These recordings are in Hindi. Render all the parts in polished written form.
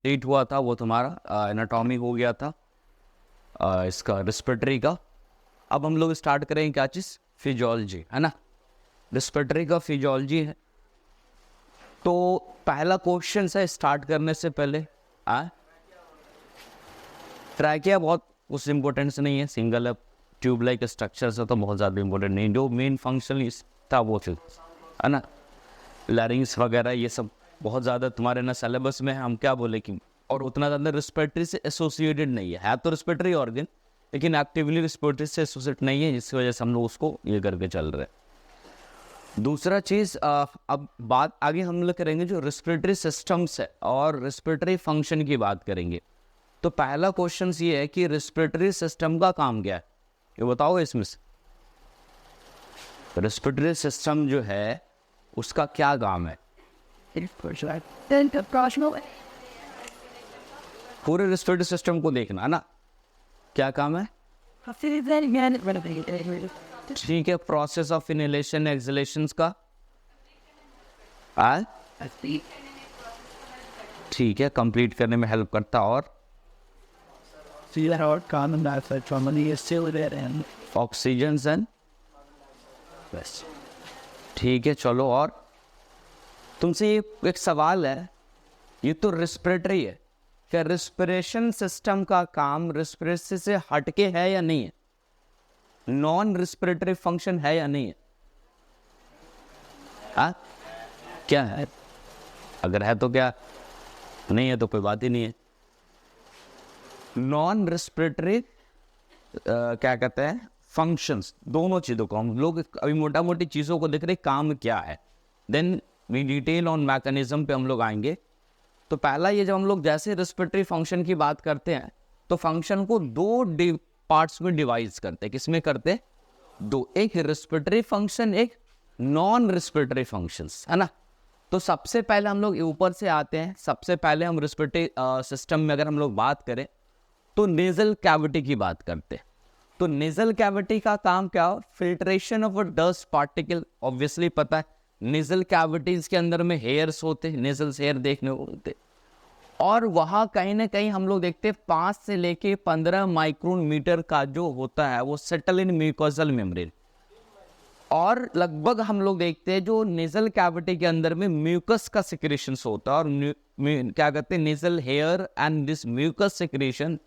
कंप्लीट हुआ था वो तुम्हारा एनाटॉमी हो गया था इसका रिस्पिरेटरी का। अब हम लोग स्टार्ट करेंगे क्या चीज़, फिजियोलॉजी, है ना। रिस्पिरेटरी का फिजियोलॉजी है। तो पहला क्वेश्चन है स्टार्ट करने से पहले, ट्रैकिया बहुत उस इम्पोर्टेंस नहीं है, सिंगल है, ट्यूब लाइक स्ट्रक्चर से तो बहुत ज़्यादा इम्पोर्टेंट नहीं, जो मेन फंक्शन था वो चीज़, है ना। लैरिंग्स वगैरह ये सब बहुत ज़्यादा तुम्हारे ना सिलेबस में है, हम क्या बोले कि, और उतना ज़्यादा रिस्पिरेटरी से एसोसिएटेड नहीं है तो रिस्पिरेटरी ऑर्गन, लेकिन एक्टिवली रिस्पिरेटरी से एसोसिएट नहीं है, जिसकी वजह से हम लोग उसको ये करके चल रहे हैं। दूसरा चीज़, अब बात आगे हम लोग करेंगे जो रिस्पिरेटरी सिस्टम्स है और रिस्पिरेटरी फंक्शन की बात करेंगे। तो पहला क्वेश्चन ये है कि रिस्पिरेटरी सिस्टम का काम क्या है, ये बताओ इसमें से। रिस्पिरेटरी सिस्टम जो है उसका क्या काम है, पूरे रिस्पिरेटरी सिस्टम को देखना है ना, क्या काम है। ठीक है, प्रोसेस ऑफ इनहेलेशन एक्सहेलेशन का, ठीक है, कंप्लीट करने में हेल्प करता, और ऑक्सीजन एंड बस, ठीक है चलो। और तुमसे ये एक सवाल है, ये तो रिस्पिरेटरी है, क्या रिस्पिरेशन सिस्टम का काम रिस्पिरेटरी से हटके है या नहीं है, नॉन रिस्पिरेटरी फंक्शन है या नहीं है, क्या है, अगर है तो क्या, नहीं है तो कोई बात ही नहीं है। नॉन रिस्पिरेटरी क्या कहते हैं फंक्शंस, दोनों चीज़ों को हम लोग अभी मोटा मोटी चीज़ों को देख रहे काम क्या है, then we detail on mechanism पे हम लोग आएंगे। तो पहला ये, जब हम लोग जैसे रिस्पिरेटरी फंक्शन की बात करते हैं तो फंक्शन को दो पार्ट्स में डिवाइड करते हैं, किसमें करते हैं, दो, एक रिस्पिरेटरी फंक्शन, एक नॉन रिस्पिरेटरी फंक्शंस, है ना। तो सबसे पहले हम लोग ऊपर से आते हैं, सबसे पहले हम रिस्पिरेटरी सिस्टम में अगर हम लोग बात करें तो नेजल कैविटी की बात करते हैं। तो नेजल कैविटी का काम क्या हो, filtration of dust particle, obviously पता है नेजल कैविटीज के अंदर में हेयर्स होते हैं, नेजल हेयर देखने को होते, और वहाँ कहीं ना कहीं हम लोग देखते हैं 5 से लेके 15 माइक्रोन मीटर का जो होता है वो सेटल इन म्यूकोजल मेम्ब्रेन, और लगभग हम लोग देखते हैं जो नेजल कैविटी के अंदर में म्यूकस का सिक्रेशन होता है, और क्या कहते हैं nasal hair and this mucus secretion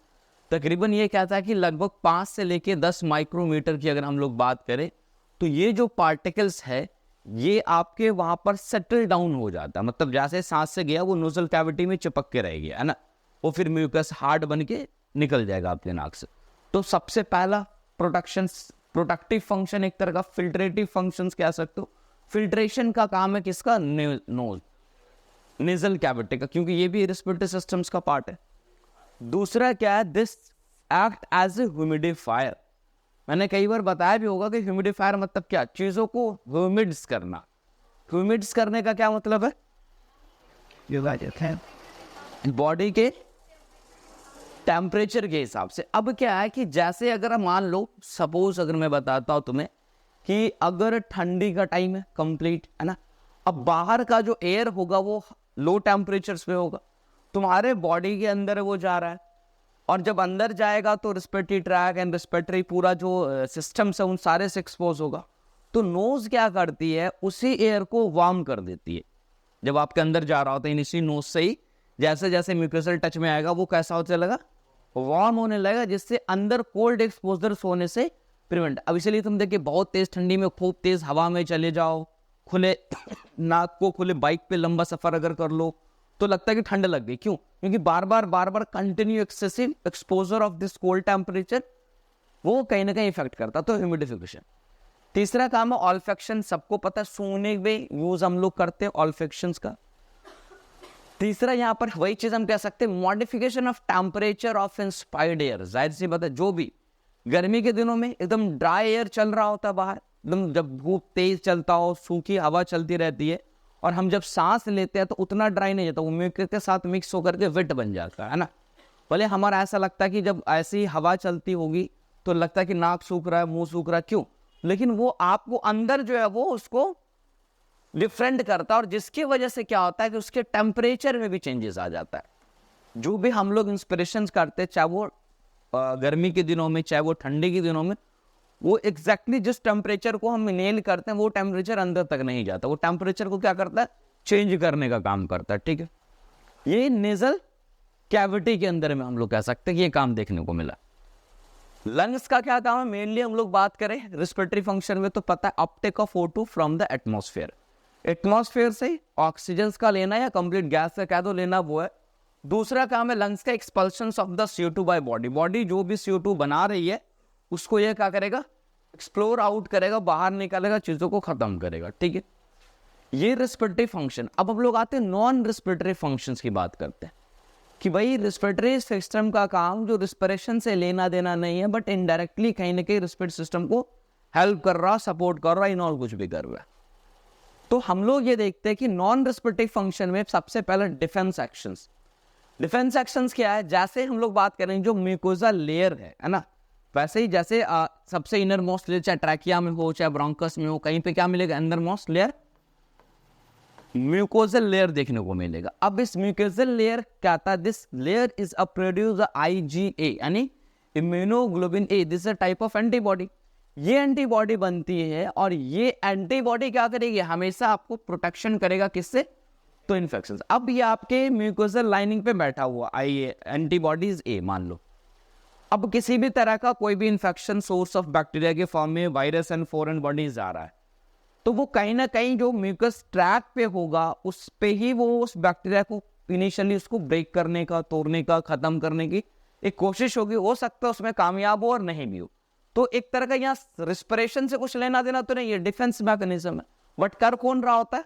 तकरीबन ये कहता है कि लगभग 5 से लेके 10 माइक्रोमीटर की अगर हम लोग बात करें तो ये जो पार्टिकल्स है ये आपके वहां पर सेटल डाउन हो जाता है, मतलब जैसे सांस से गया वो नोजल कैविटी में चिपक के रह गया, है ना, वो फिर म्यूकस हार्ड बन के निकल जाएगा आपके नाक से। तो सबसे पहला प्रोडक्टिव फंक्शन, एक तरह का फिल्ट्रेटिव फंक्शन कह सकते हो, फिल्ट्रेशन का काम है किसका, नोज नेजल कैविटी का, क्योंकि ये भी रिस्पिरेटरी सिस्टम्स का पार्ट है। दूसरा क्या है, this act as a humidifier, मैंने कई बार बताया भी होगा कि ह्यूमिडिफायर मतलब क्या, चीजों को ह्यूमिड्स करना। ह्यूमिड्स करने का क्या मतलब है, बॉडी के टेम्परेचर के हिसाब से। अब क्या है कि जैसे अगर मान लो सपोज अगर मैं बताता हूं तुम्हें कि अगर ठंडी का टाइम है कंप्लीट, है ना, अब बाहर का जो एयर होगा वो लो टेम्परेचर पे होगा, तुम्हारे बॉडी के अंदर वो जा रहा है, और जब अंदर जाएगा तो रिस्पिरेटरी ट्रैक एंड रिस्पिरेटरी पूरा जो सिस्टम है उन सारे से एक्सपोज होगा। तो नोज क्या करती है, उसी एयर को वार्म कर देती है, जब आपके अंदर जा रहा होता है इसी नोज से ही जैसे जैसे म्यूकोसल टच में आएगा वो कैसा होने लगा, वार्म होने लगेगा, जिससे अंदर कोल्ड एक्सपोजर होने से प्रिवेंट। अब इसलिए तुम देखिए बहुत तेज ठंडी में खूब तेज हवा में चले जाओ, खुले नाक को खुले बाइक पे लंबा सफर अगर कर लो तो लगता है कि ठंड लग गई, क्यों, क्योंकि बार बार continue excessive exposure of this cold temperature वो कहीं ना कहीं इफेक्ट करता। तो ह्यूमिडिफिकेशन। तीसरा काम है ऑल्फेक्शन, सबको पता है सूंघने में यूज हम लोग करते हैं ऑल्फेक्शंस का। तीसरा यहाँ पर वही चीज हम कह सकते हैं modification of temperature of inspired air. जाहिर सी बात है जो भी गर्मी के दिनों में एकदम ड्राई एयर चल रहा होता है बाहर, एकदम जब धूप तेज चलता हो, सूखी हवा चलती रहती है, और हम जब सांस लेते हैं तो उतना ड्राई नहीं जाता, वो म्यूकस के साथ मिक्स होकर के वेट बन जाता है ना। भले हमारा ऐसा लगता है कि जब ऐसी हवा चलती होगी तो लगता है कि नाक सूख रहा है, मुंह सूख रहा है, क्यों, लेकिन वो आपको अंदर जो है वो उसको डिफरेंट करता है, और जिसकी वजह से क्या होता है कि उसके टेम्परेचर में भी चेंजेस आ जाता है। जो भी हम लोग इंस्पिरेशन करते हैं, चाहे वो गर्मी के दिनों में चाहे वो ठंडी के दिनों में, वो एग्जैक्टली जिस टेम्परेचर को हम इनहेल करते हैं वो टेम्परेचर अंदर तक नहीं जाता, वो टेम्परेचर को क्या करता है, चेंज करने का काम करता है। ठीक है, ये नेजल कैविटी के अंदर में हम लोग कह सकते हैं कि ये काम देखने को मिला। लंग्स का क्या काम है, मेनली हम लोग बात करें रेस्पिरेटरी फंक्शन में तो पता है Uptake of O2 from the atmosphere, atmosphere से ऑक्सीजन का लेना या कंप्लीट गैस का कह दो लेना, वो है। दूसरा काम है लंग्स का expulsion of the CO2 by body, body जो भी CO2 बना रही है उसको ये क्या करेगा, एक्सप्लोर आउट करेगा, बाहर निकालेगा, चीजों को खत्म करेगा। ठीक है, ये रेस्पिरेटरी फंक्शन। अब हम लोग आते हैं नॉन रेस्पिरेटरी फंक्शंस की बात करते हैं कि भाई रेस्पिरेटरी सिस्टम का काम जो रेस्पिरेशन से लेना देना नहीं है, बट इनडायरेक्टली कहीं ना कहीं रेस्पिरेटरी सिस्टम को हेल्प कर रहा, सपोर्ट कर रहा, इन और कुछ भी कर रहा है। तो हम लोग ये देखते हैं कि नॉन रेस्पिरेटरी फंक्शन में सबसे पहले डिफेंस एक्शंस। डिफेंस एक्शंस क्या है, जैसे हम लोग बात करेंगे जो म्यूकोसा लेयर है ना, वैसे ही जैसे सबसे इनर मोस्ट लेयर चाहे ट्रैकिया में हो चाहे ब्रोंकस में हो, कहीं पे क्या मिलेगा, अंदर मोस्ट लेयर म्यूकोसल लेयर देखने को मिलेगा। अब इस म्यूकोसल लेयर क्या था, this layer is a produce IgA यानी immunoglobulin A, this a type of antibody. ये एंटीबॉडी बनती है और ये एंटीबॉडी क्या करेगी, हमेशा आपको प्रोटेक्शन करेगा, किससे, तो इन्फेक्शन। अब ये आपके म्यूकोसल लाइनिंग पे बैठा हुआ एंटीबॉडीज A मान लो, अब किसी भी तरह का कोई भी इन्फेक्शन सोर्स ऑफ बैक्टीरिया के फॉर्म में वायरस एंड फॉरेन बॉडीज आ रहा है, तो वो कहीं ना कहीं जो म्यूकस ट्रैक पे होगा उस पे ही वो उस बैक्टीरिया को इनिशियली उसको ब्रेक करने का, तोड़ने का, खत्म करने की एक कोशिश होगी। हो सकता है उसमें कामयाब हो और नहीं भी हो। तो एक तरह का यहाँ रिस्पिरेशन से कुछ लेना देना तो नहीं, ये डिफेंस मैकेनिज्म है। बट कर कौन रहा होता है,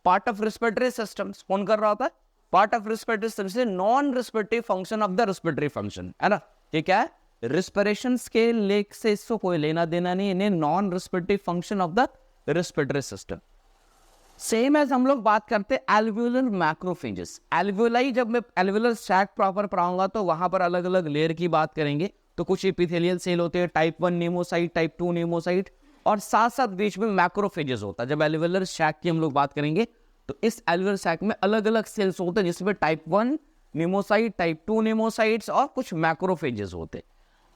पार्ट ऑफ रेस्पिरेटरी सिस्टम। कौन कर रहा होता है, part of respiratory system, non respiratory function of the respiratory function, है ना। ये क्या है, रिस्पिरेशन के लेक से इसको कोई लेना देना नहीं, इन्हें non respiratory function of the respiratory system. Same as हम लोग बात करते हैं एल्वियोलर मैक्रोफेजेस। एल्वियोलाई, जब मैं एल्वियोलर सैक प्रॉपर पढ़ाऊंगा तो वहां पर अलग अलग लेयर की बात करेंगे। तो कुछ एपिथेलियल सेल होते हैं, टाइप 1 नीमोसाइट, टाइप 2 नीमोसाइट, और साथ साथ बीच में मैक्रोफेजेस होता है। जब एल्वियोलर सैक की हम लोग बात करेंगे तो इस एल्वियोलर सैक में अलग अलग सेल्स होते हैं, जिसमें टाइप 1 नीमोसाइट, टाइप 2 नीमोसाइट्स और कुछ मैक्रोफेजेस होते हैं।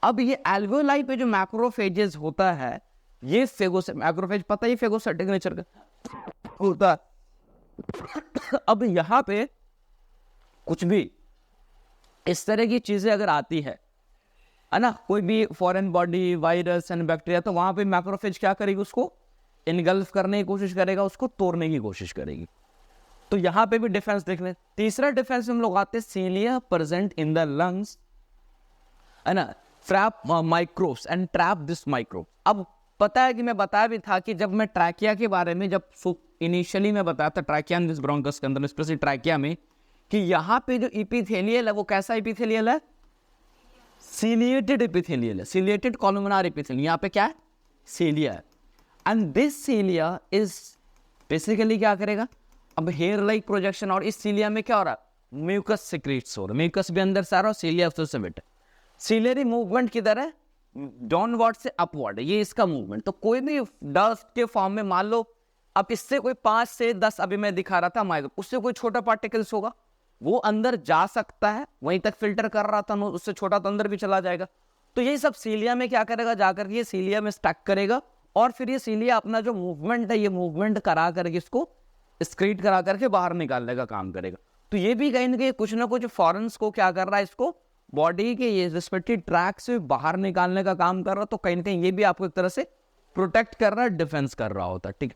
अब ये एल्वियोलाई पे जो मैक्रोफेजेस होता है, ये मैक्रोफेज पता ही फेगोसाइटिक नेचर का होता है। अब यहां पे कुछ भी इस तरह की चीजें अगर आती है ना, कोई भी foreign body, virus and bacteria, तो वहां पे मैक्रोफेज क्या करेगी, उसको इनगल्फ करने की कोशिश करेगा, उसको तोड़ने की कोशिश करेगी। तो यहां पे भी डिफेंस देख लें। तीसरा डिफेंस हम लोग आते हैं सीलिया प्रेजेंट इन द लंग्स, है ना, trap microbes and trap this microbe. अब पता है कि मैं बताया भी था कि जब मैं ट्रैकिया के बारे में, जब इनिशियली मैं बताया था ट्रैकिया एंड दिस ब्रोंकस के अंदर, स्पेशली ट्रैकिया में, कि यहाँ पे जो एपिथेलियल है वो कैसा एपिथेलियल है, सीलिएटेड एपिथेलियल है, सीलिएटेड कॉलमनार एपिथेलियल। यहाँ पे क्या है, सीलिया है। एंड दिस सीलिया इज बेसिकली क्या करेगा, अब हेयर लाइक प्रोजेक्शन, और इस सीलिया में क्या हो रहा है, म्यूकस सिक्रीट्स हो रहा है, म्यूकस भी अंदर से आ रहा है, सीलिया उससे बेटा। सीलियरी मूवमेंट किधर है, डाउनवर्ड से अपवर्ड, ये इसका मूवमेंट। तो कोई भी डस्ट के फॉर्म में मान लो, अब इससे कोई 5 से 10, अभी मैं दिखा रहा था माइक्रो, उससे कोई छोटा पार्टिकल्स होगा, वो अंदर जा सकता है, वहीं तक फिल्टर कर रहा था, उससे छोटा तो अंदर भी चला जाएगा। तो ये सब सीलिया में क्या करेगा, जाकर ये सीलिया में स्टक करेगा, और फिर ये सीलिया अपना जो मूवमेंट है, ये मूवमेंट करा करके इसको स्क्रीट करा करके बाहर निकालने का काम करेगा। तो ये भी कहीं ना कहीं कुछ ना कुछ फॉरेंस को क्या कर रहा है, इसको बॉडी के ये रिस्पेक्टिव ट्रैक से बाहर निकालने का काम कर रहा है। तो कहीं ना कहीं ये भी आपको एक तरह से प्रोटेक्ट कर रहा है, डिफेंस कर रहा होता है। ठीक,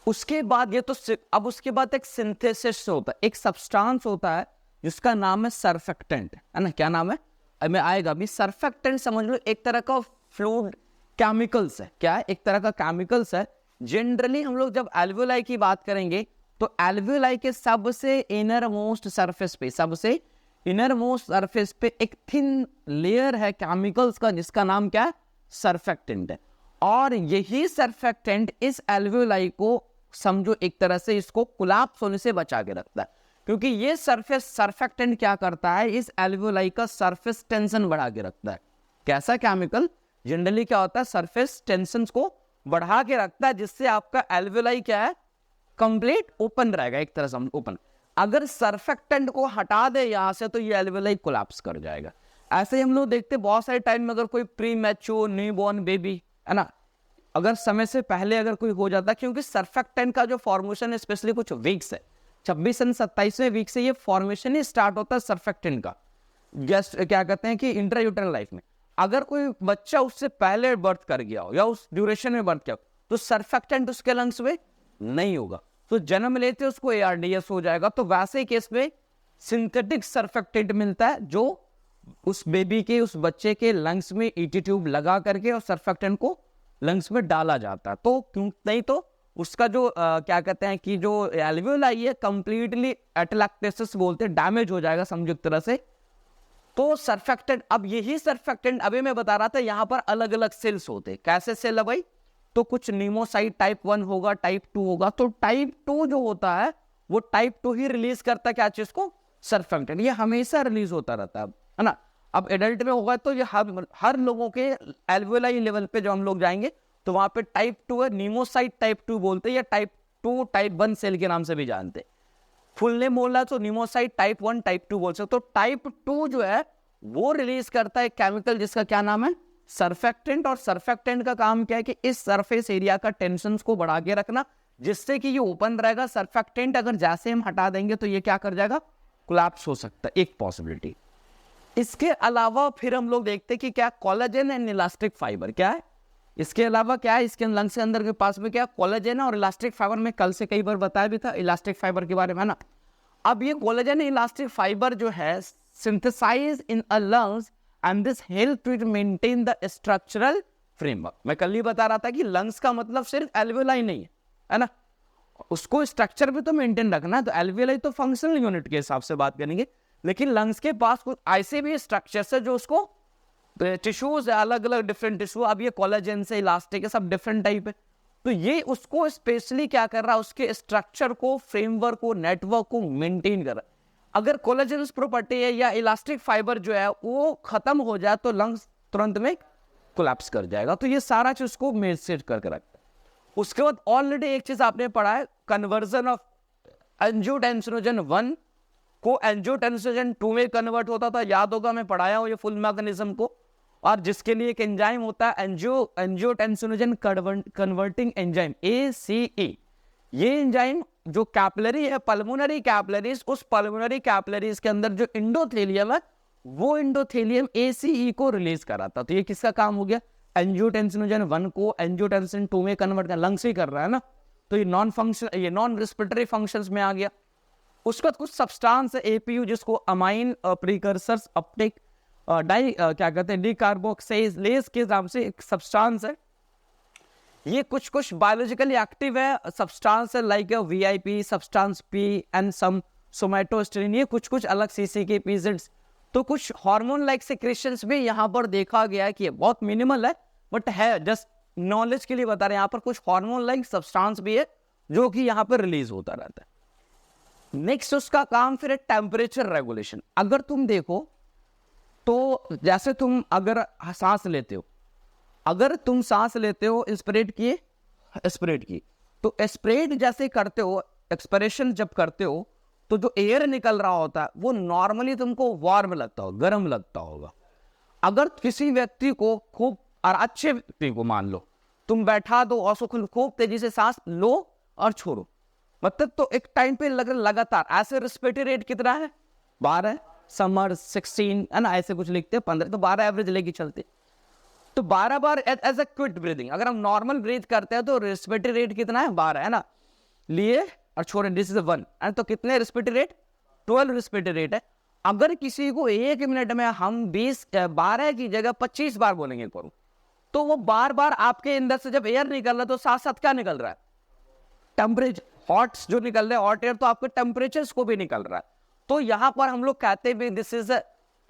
उसके बाद ये तो अब उसके बाद एक सिंथेसिस होता है, एक सब्सटेंस होता है जिसका नाम है सर्फेक्टेंट, है ना। क्या नाम है, अब मैं आएगा अभी। सर्फेक्टेंट समझ लो एक तरह का फ्लूइड केमिकल्स है। क्या है, एक तरह का केमिकल्स है। जनरली हम लोग जब एल्वियोलाई की बात करेंगे तो एल्वियोलाई के सबसे इनर मोस्ट सरफेस पे, सबसे इनर मोस्ट सरफेस पे एक थिन लेयर है केमिकल्स का, जिसका नाम क्या है, सर्फेक्टेंट है। और यही सर्फेक्टेंट इस एल्वियोलाई को समझो एक तरह से इसको कोलैप्स होने से बचा के रखता है, क्योंकि ये सरफेस सर्फेक्टेंट क्या करता है, इस एल्वियोलाई का सरफेस टेंशन बढ़ा के रखता है। कैसा केमिकल, जनरली क्या होता है, सरफेस टेंशन को बढ़ा के रखता है, जिससे आपका एल्वियोलाई क्या है, कंप्लीट ओपन रहेगा, एक तरह से ओपन। अगर सर्फेक्टेंट को हटा दे यहाँ से तो ये एल्वेलाई कोलैप्स कर जाएगा। ऐसे ही हम लोग देखते बहुत सारे टाइम में अगर कोई प्री मैच्योर न्यूबॉर्न बेबी है ना, अगर समय से पहले अगर कोई हो जाता है, क्योंकि सर्फेक्टेंट का जो फॉर्मेशन है स्पेशली कुछ वीक्स है, 26 से 27वें वीक से ये फॉर्मेशन ही स्टार्ट होता है सर्फेक्टेंट का। जस्ट क्या कहते हैं कि इंट्रायूटरल लाइफ में अगर कोई बच्चा उससे पहले बर्थ कर गया हो या उस ड्यूरेशन में बर्थ किया हो तो सर्फेक्टेंट उसके लंग्स में नहीं होगा, तो जन्म लेते उसको ARDS हो जाएगा। तो वैसे केस में सिंथेटिक सर्फेक्टेंट मिलता है जो उस बेबी के, उस बच्चे के लंग्स में ET ट्यूब लगा करके और सर्फेक्टेंट को लंग्स में डाला जाता है। तो क्यों नहीं तो उसका जो क्या कहते हैं कि जो एल्वियोलाई है कंप्लीटली एटलैक्टेसिस बोलते हैं, डैमेज हो जाएगा समझो एक तरह से। तो सर्फेक्टेंट, अब यही सर्फेक्टेंट अभी मैं बता रहा था यहाँ पर अलग अलग सेल्स होते हैं। कैसे सेल है भाई, तो कुछ नीमोसाइट टाइप 1 होगा, टाइप 2 होगा। तो टाइप 2 जो होता है वो टाइप 2 ही रिलीज करता है क्या चीज को, सर्फेक्टेंट। ये हमेशा रिलीज होता रहता है ना। अब एडल्ट में होगा तो ये हर लोगों के एल्वियोलाई लेवल पे जो हम लोग जाएंगे तो वहां पे टाइप 2 है, नीमोसाइट टाइप 2 बोलते हैं, या टाइप 2 टाइप 1 सेल के नाम से भी जानते हैं। फुल नेम बोल रहा है तो नीमोसाइट टाइप 1 टाइप 2 बोल सकते। तो टाइप 2 जो है वो रिलीज करता है केमिकल जिसका क्या नाम है, सर्फेक्टेंट। और सर्फेक्टेंट का काम क्या है कि इस सरफेस एरिया का टेंशन को बढ़ा के रखना जिससे कि ये ओपन रहेगा। सर्फेक्टेंट अगर जैसे हम हटा देंगे तो ये क्या कर जाएगा, कोलैप्स हो सकता है, एक पॉसिबिलिटी। इसके अलावा फिर हम लोग देखते हैं कि क्या कोलेजन एंड इलास्टिक फाइबर क्या है, इसके अलावा क्या है, इसके लंग्स के अंदर के पास में क्या कोलेजन है और इलास्टिक फाइबर। में कल से कई बार बताया भी था इलास्टिक फाइबर के बारे में ना। अब ये कोलेजन इलास्टिक फाइबर जो है synthesise in a lungs and this help to maintain the structural framework. मैं कल ही बता रहा था कि लंग्स का मतलब सिर्फ एल्वियोलाई नहीं है ना, उसको स्ट्रक्चर भी तो मेंटेन रखना है। तो एल्वियोलाई तो फंक्शनल यूनिट के हिसाब से बात करेंगे, लेकिन लंग्स के पास कुछ ऐसे भी स्ट्रक्चर्स है जो उसको टिश्यूज है, अलग अलग डिफरेंट टिश्यू। अब ये कोलेजन से इलास्टिक है, सब डिफरेंट टाइप है। तो ये उसको स्पेशली क्या कर रहा है, उसके स्ट्रक्चर को, फ्रेमवर्क को, नेटवर्क को मेंटेन कर रहा है। अगर कोलेजन प्रॉपर्टी है या इलास्टिक फाइबर जो है वो खत्म हो जाए तो लंग्स तुरंत में कोलैप्स कर जाएगा। तो ये सारा चीज उसको मेंटेन करके रखता है। उसके बाद ऑलरेडी एक चीज आपने पढ़ा है, कन्वर्जन ऑफ एंजियोटेंसिनोजन 1 को एंजियोटेंसिनोजन 2 में कन्वर्ट होता था, याद होगा मैं पढ़ाया हूं ये फुल मैकेनिज्म को। और जिसके लिए एक एंजाइम होता है एंजियोटेंसिनोजन कन्वर्टिंग एंजाइम ACE। ये एंजाइम जो कैपिलरी है, पल्मोनरी कैपिलरीज, उस पल्मोनरी कैपिलरीज के अंदर जो एंडोथेलियम है वो एंडोथेलियम ACE को रिलीज कराता। तो ये किसका काम हो गया, एंजियोटेंसिनोजन 1 को एंजियोटेंसिन 2 में कन्वर्ट कर, लंग्स ही कर रहा है ना। तो ये नॉन रेस्पिरेटरी फंक्शंस में आ गया। उसके बाद कुछ सब्सटेंस है APU जिसको अमाइन प्रीकर्सर्स अपटेक डाई क्या कहते हैं डीकार्बोक्सिलेज के नाम से एक सब्सटेंस है। ये कुछ बायोलॉजिकली एक्टिव है सब्सटेंस है, like VIP substance P and some somatostatin. ये कुछ अलग CCK PZs। तो कुछ हार्मोन लाइक सेक्रेशंस भी यहाँ पर देखा गया है कि बहुत मिनिमल है बट है, जस्ट नॉलेज के लिए बता रहे हैं। यहाँ पर कुछ हार्मोन लाइक सब्सटेंस भी है जो कि यहाँ पर रिलीज होता रहता है। नेक्स्ट उसका काम फिर है टेम्परेचर रेगुलेशन। अगर तुम देखो तो जैसे तुम अगर सांस लेते हो, अगर तुम सांस लेते हो स्प्रेड की, तो स्प्रेड जैसे करते हो, एक्सपिरेशन जब करते हो तो जो एयर निकल रहा होता है वो नॉर्मली तुमको वार्म लगता होगा, गर्म लगता होगा। अगर किसी व्यक्ति को खूब, और अच्छे व्यक्ति को मान लो तुम बैठा दो और खूब तेजी से सांस लो और छोड़ो, मतलब तो एक टाइम पे लगातार ऐसे रेस्पिरेटरी रेट कितना है 12, समर 16 है ना, ऐसे कुछ लिखते हैं 15, तो 12 एवरेज लेके चलते। तो 12 बार एज अ क्विक ब्रीदिंग, अगर हम नॉर्मल ब्रीथ करते हैं तो रेस्पिरेटरी रेट कितना है 12 है ना, लिए और छोड़े, दिस इज 1 एंड तो कितने रेस्पिरेटरी रेट 12 रेस्पिरेटरी रेट है। अगर किसी को 1 मिनट में हम 12 की जगह 25 बार बोलेंगे करूं, तो वो बार बार आपके अंदर से जब एयर निकल रहा है तो साथ साथ क्या निकल रहा है, टेम्परेचर, हॉट्स जो निकल रहे हैं, हॉट एयर, तो आपके टेम्परेचर को भी निकल रहा है। तो यहां पर हम लोग कहते हैं दिस इज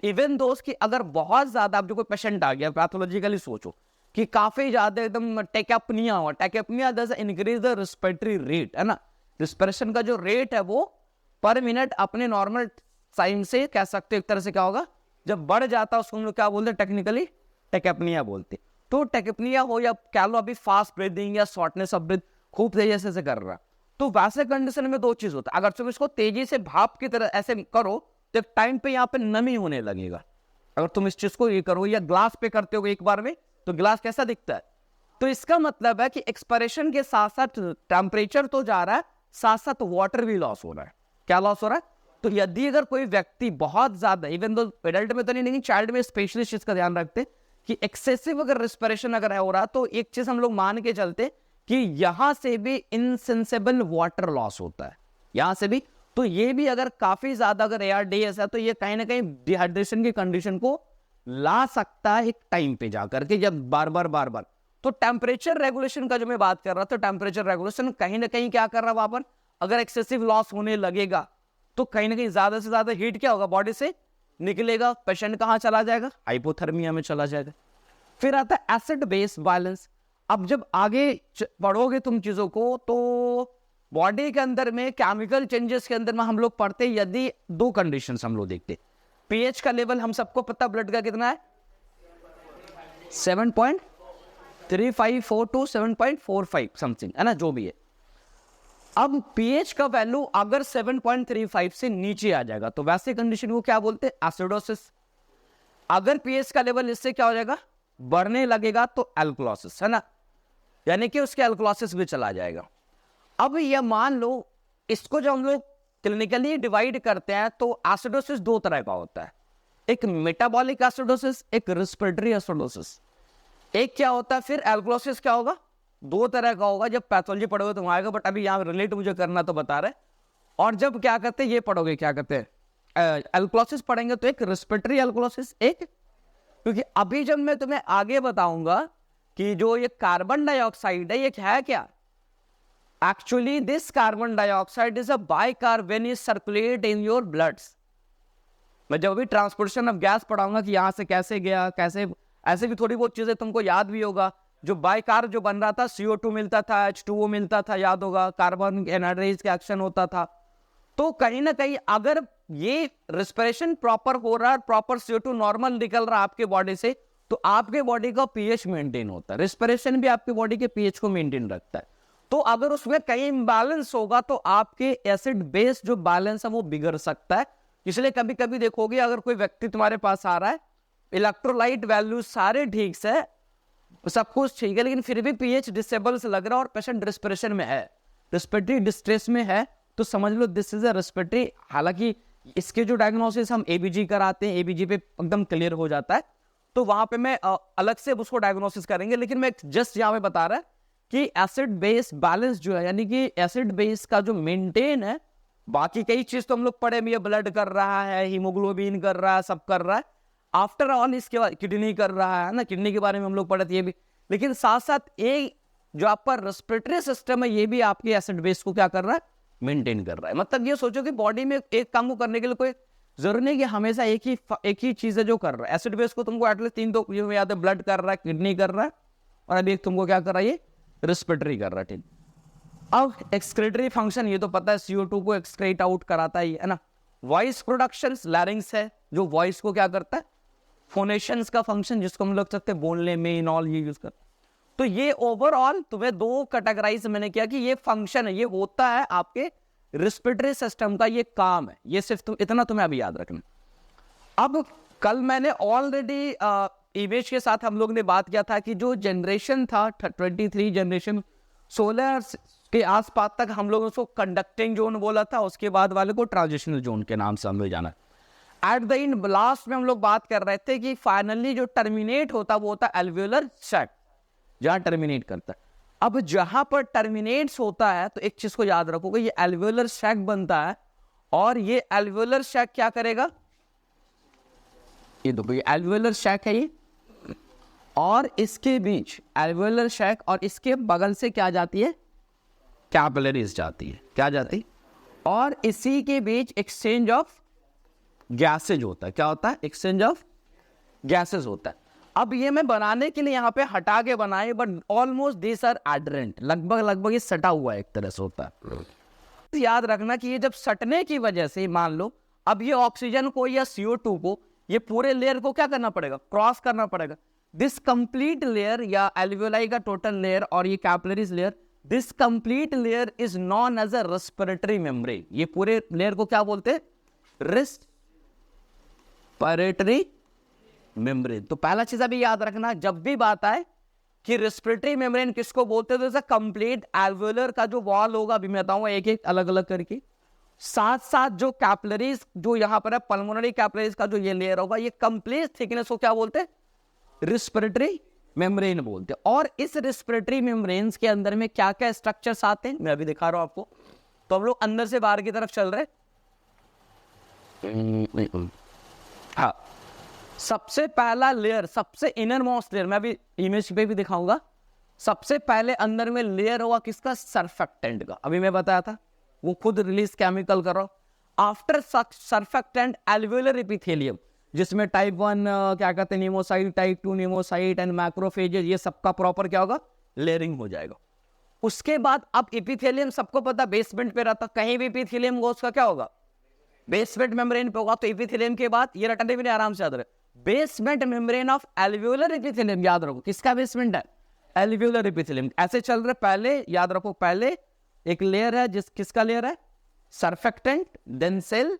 इवन दोस्त कि अगर बहुत ज्यादा, आप जो कोई पेशेंट आ गया पैथोलॉजिकली सोचो कि काफी ज्यादा एकदम टेकेपनिया हुआ, टेकेपनिया दस इंक्रीज द रेस्पिरेटरी रेट है ना, रेस्पिरेशन का जो रेट है वो पर मिनट अपने नॉर्मल टाइम से कह सकते एक तरह से क्या होगा, जब बढ़ जाता है उसको हम लोग क्या बोलते हैं टेक्निकली टेकेपनिया बोलते। तो टेकेपनिया हो या क्या लो अभी फास्ट ब्रीदिंग या शॉर्टनेस ऑफ ब्रीथ खूब तेजी से कर रहा, तो वैसे कंडीशन में दो चीज होता है, अगर तुम इसको तेजी से भाप की तरह ऐसे करो तो एक टाइम पे यहाँ पे नमी होने लगेगा। अगर तुम इस चीज को ये करो या ग्लास पे करते हो एक बार में, तो ग्लास कैसा दिखता है? तो इसका मतलब है कि एक्सपायरेशन के साथ साथ टेम्परेचर तो जा रहा है, साथ साथ वाटर भी लॉस हो रहा है। क्या लॉस हो रहा है? तो यदि अगर कोई व्यक्ति बहुत ज्यादा, इवन दो एडल्ट में तो नहीं, चाइल्ड में स्पेशली चीज का ध्यान रखते कि एक्सेसिव अगर रेस्पिरेशन अगर हो रहा, तो एक चीज हम लोग मान के चलते कि यहां से भी इनसेंसेबल वाटर लॉस होता है, यहां से भी। तो ये भी अगर काफी ज्यादा अगर ARDS है, तो ये कहीं ना कहीं डिहाइड्रेशन की कंडीशन को ला सकता है एक टाइम पे जाकर के, जब बार बार। तो टेम्परेचर रेगुलेशन का जो मैं बात कर रहा था, टेम्परेचर रेगुलेशन कहीं ना कहीं क्या कर रहा है वहां पर, अगर एक्सेसिव लॉस होने लगेगा तो कहीं ना कहीं ज्यादा से ज्यादा हीट क्या होगा, बॉडी से निकलेगा, पेशेंट कहां चला जाएगा, हाइपोथर्मिया में चला जाएगा। फिर आता है एसिड बेस बैलेंस। अब जब आगे पढ़ोगे तुम चीजों को, तो बॉडी के अंदर में केमिकल चेंजेस के अंदर में हम लोग पढ़ते, यदि दो कंडीशंस हम लोग देखते। पीएच का लेवल हम सबको पता ब्लड का कितना है, 7.354 टू 7.45 समथिंग है ना, जो भी है। अब पीएच का वैल्यू अगर 7.35 से नीचे आ जाएगा तो वैसे कंडीशन को क्या बोलते हैं, एसिडोसिस। अगर पीएच का लेवल इससे क्या हो जाएगा, बढ़ने लगेगा, तो एल्कलोसिस, है ना, यानी कि उसके एल्कलोसिस भी चला जाएगा। अब ये मान लो, इसको जब हम लोग क्लिनिकली डिवाइड करते हैं तो एसिडोसिस दो तरह का होता है, एक मेटाबॉलिक एसिडोसिस, एक रेस्पिरेटरी एसिडोसिस। एक क्या होता है, फिर एल्कलोसिस क्या होगा, दो तरह का होगा, जब पैथोलॉजी पढ़ोगे तो आएगा, बट अभी यहाँ रिलेट मुझे करना तो बता रहे। और जब क्या कहते हैं, ये पढ़ोगे, क्या कहते हैं, एल्कलोसिस पढ़ेंगे, तो एक रेस्पिरेटरी एल्कलोसिस, एक, क्योंकि अभी जब मैं तुम्हें आगे बताऊंगा कि जो ये कार्बन डाइऑक्साइड है, ये है क्या, actually this carbon dioxide is a bicarb when it circulate in your bloods. मैं जब भी ट्रांसपोर्टेशन ऑफ गैस पढ़ाऊंगा कि यहां से कैसे गया, कैसे, ऐसे भी थोड़ी बहुत चीजें तुमको याद भी होगा। जो बाइकार्ब जो बन रहा था, CO2 मिलता था, H2O मिलता था, याद होगा, कार्बन एनहाइड्रेज का एक्शन होता था। तो कहीं ना कहीं अगर ये रेस्पिरेशन प्रॉपर हो रहा है, प्रॉपर CO2 नॉर्मल निकल रहा है आपके बॉडी से, तो आपके बॉडी का पीएच मेंटेन होता है। रेस्पिरेशन भी आपके बॉडी के पीएच को मेंटेन रखता है। तो अगर उसमें कहीं इम्बैलेंस होगा तो आपके एसिड बेस जो बैलेंस है वो बिगड़ सकता है। इसलिए कभी कभी देखोगे, अगर कोई व्यक्ति तुम्हारे पास आ रहा है, इलेक्ट्रोलाइट वैल्यू सारे ठीक से, सब कुछ ठीक है, लेकिन फिर भी पीएच डिसेबल से लग रहा है और पेशेंट रेस्पिरेशन में है, रेस्पिरेटरी डिस्ट्रेस में है, तो समझ लो दिस इज अ रेस्पिरेटरी। हालांकि इसके जो डायग्नोसिस हम ABG कराते हैं, ABG पे एकदम क्लियर हो जाता है, तो वहां पे मैं अलग से उसको डायग्नोसिस करेंगे। लेकिन मैं जस्ट यहाँ पे बता रहा है कि एसिड बेस बैलेंस जो है, यानी कि एसिड बेस का जो मेंटेन है, बाकी कई चीज तो हम लोग पढ़े भी, ब्लड कर रहा है, हीमोग्लोबिन कर रहा है, सब कर रहा है, आफ्टर ऑल इसके बाद किडनी कर रहा है ना, किडनी के बारे में हम लोग पढ़े थे ये भी। लेकिन साथ साथ ये जो आपका रेस्पिरेटरी सिस्टम है, ये भी आपके एसिड बेस को क्या कर रहा है, मेंटेन कर रहा है। मतलब ये सोचो कि बॉडी में एक काम को करने के लिए कोई जरूरी नहीं कि हमेशा एक ही चीज है जो कर रहा है। एसिड बेस को तुमको एटलीस्ट 3 तो याद है, ब्लड कर रहा है, किडनी कर रहा है, और अभी एक तुमको क्या कर रहा है, ये रेस्पिरेटरी कर रहा है, ठीक। अब एक्सक्रीटरी फंक्शन ये तो पता है, CO2 को एक्सक्रीट आउट कराता है ना। वॉइस प्रोडक्शन, लैरिंग्स है जो वॉइस को क्या करता है, फोनेशंस का फंक्शन, जिसको हम लोग सकते हैं बोलने में इन ऑल ये यूज कर। तो ये ओवरऑल तुम्हें दो कैटेगराइज मैंने किया कि ये फंक्शन है, ये होता है आपके रेस्पिरेटरी सिस्टम का, ये काम है, ये सिर्फ इतना तुम्हें अभी याद रखना। अब कल मैंने ऑलरेडी इमेज के साथ हम लोग ने बात किया था कि जो जनरेशन था 23 जनरेशन 16 के आसपास तक हम लोग उसको कंडक्टिंग जोन बोला था, उसके बाद वाले को ट्रांजिशनल जोन के नाम से हम लोग जाना। एट द एंड लास्ट में हम लोग बात कर रहे थे कि फाइनली जो टर्मिनेट होता वो होता एल्वियोलर सैक, जहां टर्मिनेट करता है। अब जहां पर टर्मिनेट्स होता है तो एक चीज को याद रखोगे, ये एल्वियोलर सैक बनता है, और ये एल्वियोलर सैक क्या करेगा, ये देखो ये एल्वियोलर सैक है ये, और इसके बीच एल्वियोलर सैक और इसके बगल से क्या जाती है, कैपिलरीज जाती है, क्या जाती है, और इसी के बीच एक्सचेंज ऑफ गैसेज होता है। क्या होता है, एक्सचेंज ऑफ गैसेज होता है। अब ये मैं बनाने के लिए यहाँ पे हटा के बनाए, बट ऑलमोस्ट दिस आर एडरेंट, लगभग ये सटा हुआ एक तरह से होता है। याद रखना कि ये जब सटने की वजह से, मान लो अब ये ऑक्सीजन को या CO2 को, ये पूरे लेयर को क्या करना पड़ेगा, क्रॉस करना पड़ेगा। दिस कंप्लीट लेयर या एल्वियोलाई का टोटल लेयर और ये capillaries layer this complete layer is known as a respiratory membrane. ये पूरे लेयर को क्या बोलते हैं? Respiratory membrane. तो पहला चीज अभी याद रखना, जब भी बात आए कि रेस्पिरेटरी मेम्ब्रेन किसको बोलते हैं, तो कंप्लीट एल्वेलर का जो वॉल होगा, अभी मैं बताऊंगा एक एक अलग अलग करके, साथ साथ जो कैपिलरीज जो यहां पर है, पल्मोनरी कैपिलरीज का जो ये लेयर होगा, ये कंप्लीट थिकनेस को क्या बोलते हैं? रेस्पिरेटरी मेम्ब्रेन बोलते हैं। और इस रेस्पिरेटरी मेम्ब्रेन्स के अंदर में क्या क्या स्ट्रक्चर्स आते हैं, मैं अभी दिखा रहा हूं आपको। तो हम लोग अंदर से बाहर की तरफ चल रहे हैं। हाँ, सबसे पहला लेयर, सबसे इनर मोस्ट लेयर, मैं अभी इमेज पे भी दिखाऊंगा। सबसे पहले अंदर में लेयर होगा किसका? सर्फेक्टेंट का। अभी मैं बताया था, वो खुद रिलीज केमिकल कर रहा हूं। आफ्टर सर्फेक्टेंट एल्वेलर एपिथेलियम, जिसमें टाइप 1 क्या कहते हैं, नीमोसाइट, टाइप 2 नीमोसाइट एंड मैक्रोफेजेस, ये सबका प्रॉपर क्या होगा? लेयरिंग हो जाएगा। उसके बाद अब एपिथेलियम सबको पता बेसमेंट पे रहता, कहीं भी एपिथेलियम हो उसका क्या होगा? बेसमेंट मेम्ब्रेन पे होगा। तो एपिथेलियम के बाद ये रटने भी नहीं, आराम से याद रहे, बेसमेंट मेम्ब्रेन ऑफ एल्वेओलर एपिथेलियम। याद रखो किसका बेसमेंट है? एल्वेओलर एपिथेलियम। ऐसे चल रहे, पहले याद रखो, पहले एक लेयर है किसका लेयर है? सर्फेक्टेंट, देन सेल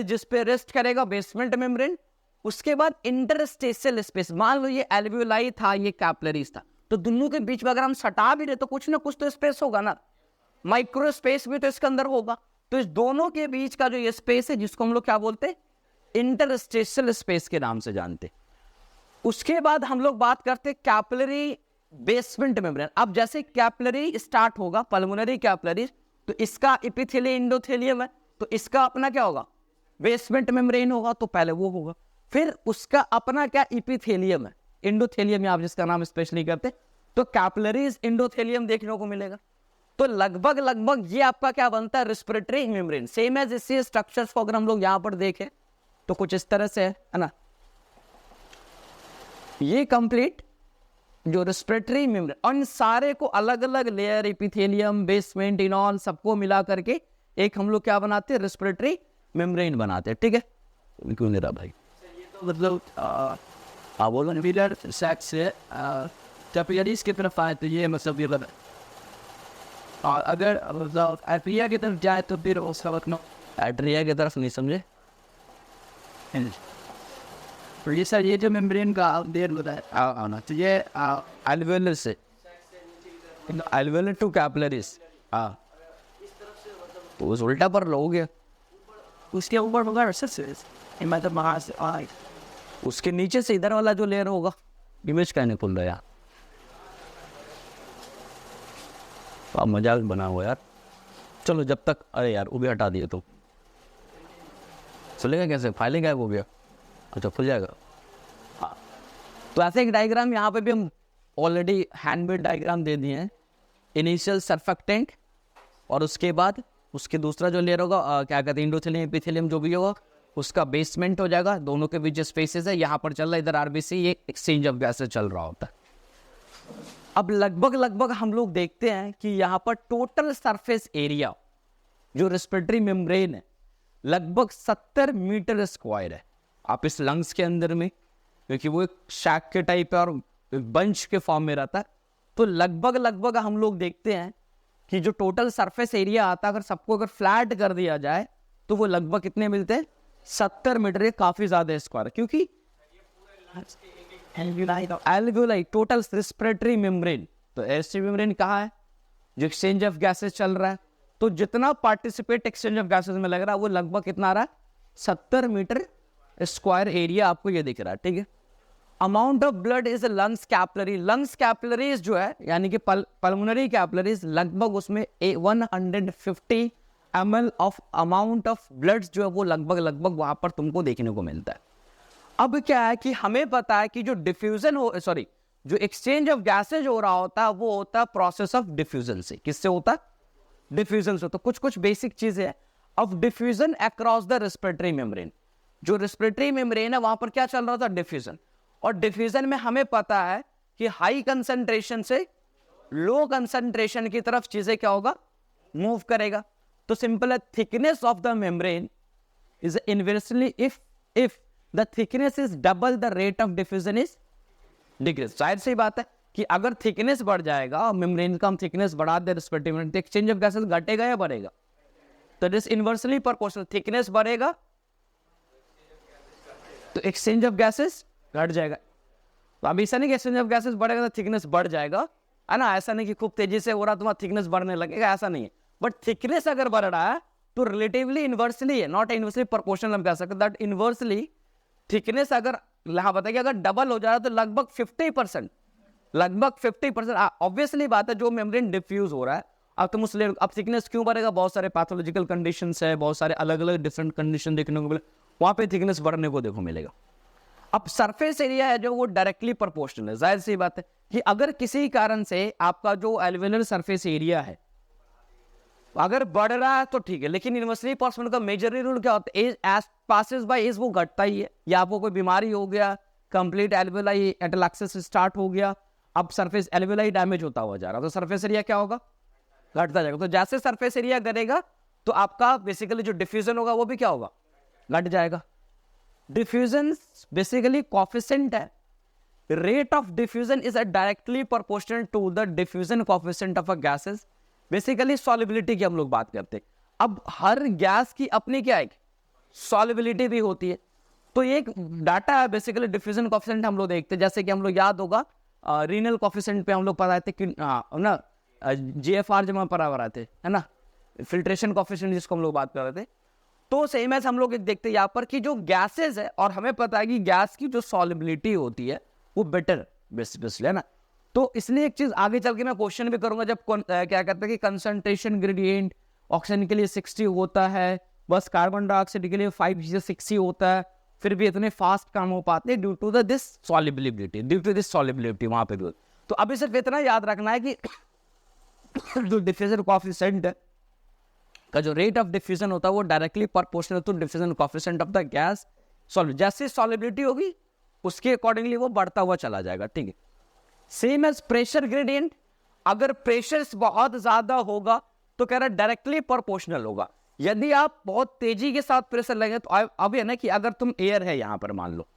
जिस पे रेस्ट करेगा बेसमेंट मेम्ब्रेन। उसके बाद इंटरस्टेशियल स्पेस, मान लो ये एल्वेओलाई था, ये कैपिलरीज था, तो दोनों के बीच में अगर हम सटा भी रहे तो कुछ ना कुछ तो स्पेस होगा ना, माइक्रो स्पेस भी तो इसके अंदर होगा। तो इस दोनों के बीच का जो ये स्पेस है, जिसको हम लोग क्या बोलते हैं? इंटरस्टेशियल स्पेस के नाम से जानते। उसके बाद हम लोग बात करते हैं कैपिलरी बेसमेंट मेम्ब्रेन। अब जैसे कैपिलरी स्टार्ट होगा, पल्मोनरी कैपिलरी, तो इसका एपिथेलियम एंडोथेलियम है, तो इसका अपना क्या होगा? बेसमेंट मेम्ब्रेन होगा, तो पहले वो होगा। फिर उसका अपना क्या? एपिथेलियम है, एंडोथेलियम आप जिसका नाम स्पेशली करते हैं, तो कैपिलरीज एंडोथेलियम देखने को मिलेगा। तो लगभग ये आपका क्या बनता है? Respiratory membrane. सेम एज इसी स्ट्रक्चर्स को अगर हम लोग यहां पर देखें तो कुछ इस तरह से है ना। ये कंप्लीट जो रेस्पिरेटरी मेम्ब्रेन, और इन सारे को अलग अलग लेयर, एपिथेलियम, बेसमेंट, इनॉल, सबको मिला करके एक हम लोग क्या बनाते हैं? रेस्पिरेटरी मेम्ब्रेन बनाते हैं। ठीक है, क्यों नहीं रहा भाई? ये तो मतलब बोलो मिलर सेक्स से कैपिलरीज की तरफ आए तो ये मतलब ये लगा। और अगर मतलब एट्रिया की तरफ जाए तो फिर उसका वक्त एट्रिया की तरफ नहीं समझे? तो ये सर, ये जो मेम्ब्रेन का देर होता है आना, तो ये एल्वेलर से एल्वेलर टू कैपिलरीज। हाँ, तो उस उल्टा पर लो गया, उसके ऊपर होगा मतलब वहाँ से उसके नीचे से इधर वाला जो लेयर होगा, इमेज कहने खुल रहा यार, आप मजाक बना हुआ यार। चलो जब तक, अरे यार वो भी हटा दिए तो चलेगा कैसे? फाइलिंग गायब हो गया। अच्छा, खुल जाएगा। हाँ, तो ऐसे एक डायग्राम यहाँ पे भी हम ऑलरेडी हैंडमेड डायग्राम दे दिए हैं। इनिशियल सर्फेक्टेंट, और उसके बाद उसके दूसरा जो लेयर होगा क्या कहते हैं, एंडोथेलियम, एपिथेलियम जो भी होगा, उसका बेसमेंट हो जाएगा। दोनों के बीच स्पेसेस है, यहाँ पर चल रहा है, इधर आरबीसी, ये एक्सचेंज ऑफ गैसेस चल रहा होता है। अब लगभग हम लोग देखते हैं कि यहाँ पर टोटल सरफेस एरिया जो रेस्पिरेटरी मेम्ब्रेन है, लगभग 70 मीटर स्क्वायर है। आप इस लंग्स के अंदर में, क्योंकि वो एक शैक के टाइप है और बंच के फॉर्म में रहता है, तो लगभग हम लोग देखते हैं कि जो टोटल सरफेस एरिया आता है, अगर सबको अगर फ्लैट कर दिया जाए तो वो लगभग कितने मिलते हैं? 70 मीटर। ये काफी ज्यादा स्क्वायर, क्योंकि एल्वेओलाई टोटल रेस्पिरेटरी मेम्ब्रेन, तो रेस्पिरेटरी मेम्ब्रेन कहाँ है? जो एक्सचेंज ऑफ गैसेस चल रहा है, तो जितना पार्टिसिपेट एक्सचेंज ऑफ गैसेस में लग रहा है वो लगभग कितना आ रहा है? 70 मीटर स्क्वायर एरिया आपको ये दिख रहा है। ठीक है, amount of blood is lungs capillary. Lungs capillaries जो है, यानी कि पल्मोनरी कैपिलरीज, लगभग उसमें 150 ml of amount of blood जो है वो लगभग वहां पर तुमको देखने को मिलता है। अब क्या है कि हमें पता है कि जो डिफ्यूजन जो एक्सचेंज ऑफ गैसेज हो रहा होता है वो होता है प्रोसेस ऑफ डिफ्यूजन से। किससे होता है? डिफ्यूजन से। तो कुछ बेसिक चीजें है of diffusion across the respiratory membrane. जो रेस्पिरेटरी मेम्ब्रेन है वहां पर क्या चल रहा था? डिफ्यूजन। और डिफ्यूजन में हमें पता है कि हाई कंसंट्रेशन से लो कंसंट्रेशन की तरफ चीजें क्या होगा? मूव करेगा। तो सिंपल है, thickness of the membrane is inversely if the thickness is double the rate of diffusion is decrease. जाहिर सी बात है, कि अगर थिकनेस बढ़ जाएगा, मेम्ब्रेन का हम थिकनेस बढ़ा दे रिस्पेक्टिवली, तो एक्सचेंज ऑफ गैसेस घटेगा या बढ़ेगा? तो दिस इनवर्सली प्रोपोर्शनल, थिकनेस बढ़ेगा तो एक्सचेंज ऑफ गैसेस घट जाएगा। तो अभी ऐसा नहीं कि एक्सचेंज ऑफ गैसेस बढ़ेगा तो थिकनेस बढ़ जाएगा, है ना, ऐसा नहीं कि खूब तेजी से हो रहा तुम्हारा थिकनेस बढ़ने लगेगा, ऐसा नहीं है। बट थिकनेस अगर बढ़ रहा है तो रिलेटिवली इनवर्सली है, नॉट इनवर्सली प्रोपोर्शनल हम कह सकते, दैट इनवर्सली थिकनेस अगर यहाँ बताइए अगर डबल हो जा रहा है तो लगभग 50%, लगभग 50%। ऑब्वियसली बात है, जो मेम्ब्रेन डिफ्यूज हो रहा है, अब तुम उस अब थिकनेस क्यों बढ़ेगा? बहुत सारे पैथोलॉजिकल कंडीशंस है, बहुत सारे अलग अलग डिफरेंट कंडीशन देखने को मिले, वहां पे थिकनेस बढ़ने को देखो मिलेगा। अब सरफेस एरिया है जो वो डायरेक्टली प्रोपोर्शनल है। जाहिर सी बात है कि अगर किसी कारण से आपका जो एल्वेलर सरफेस एरिया है अगर बढ़ रहा है तो ठीक है, लेकिन इनवर्सली प्रोपोर्शनल का मेजर रूल क्या होता है? एज पासेस बाय एज वो घटता ही है, या आपको कोई बीमारी हो गया, कंप्लीट एल्वेलाई एटलैक्सिस स्टार्ट हो गया, अब सरफेस एल्वेलाई डैमेज होता हुआ जा रहा है, तो सरफेस एरिया क्या होगा? घटता जाएगा। तो जैसे सरफेस एरिया बढ़ेगा तो आपका बेसिकली जो डिफ्यूजन होगा वो भी क्या होगा? घट जाएगा। डिफ्यूजन बेसिकली कोफिशिएंट है, rate of diffusion is directly proportional to the diffusion coefficient of a gases. Basically solubility की हम लोग बात करते हैं। अब हर गैस की अपनी क्या है? सॉल्युबिलिटी भी होती है। तो एक डाटा है बेसिकली डिफ्यूजन कोफिशिएंट हम लोग देखते हैं, जैसे कि हम लोग याद होगा रीनल कोफिशिएंट पे हम लोग पढ़ाए थे कि ना GFR जब हम पढ़ा रहे थे, है ना, फिल्ट्रेशन कोफिशिएंट जिसको हम लोग बात कर रहे थे। तो सेम एज हम लोग देखते हैं यहाँ पर कि जो गैसेज है, और हमें पता है कि गैस की जो सॉल्युबिलिटी होती है वो बेटर बेसिकली, है ना। तो इसलिए एक चीज आगे चल के मैं क्वेश्चन भी करूंगा, जब क्या कहते हैं कि कंसंट्रेशन ग्रेडियंट ऑक्सीजन के लिए 60 होता है, बस कार्बन डाइऑक्साइड के लिए 5 से 60 होता है, फिर भी इतने फास्ट काम हो पाते हैं ड्यू टू दिस सॉल्युबिलिटी वहां पे भी। तो अभी सिर्फ इतना याद रखना है कि जो डिफ्यूजन कोफिशिएंट का जो रेट ऑफ डिफ्यूजन होता है वो directly proportional to diffusion coefficient of the gas solute. जैसे सॉल्युबिलिटी होगी उसके अकॉर्डिंगली वो बढ़ता हुआ चला जाएगा, ठीक है। सेम एज प्रेशर ग्रेडियंट, अगर प्रेशर बहुत ज्यादा होगा तो कह रहा है डायरेक्टली प्रोपोर्शनल होगा। यदि आप बहुत तेजी के साथ प्रेशर लगे तो अब है ना कि अगर तुम एयर है यहां पर, मान लो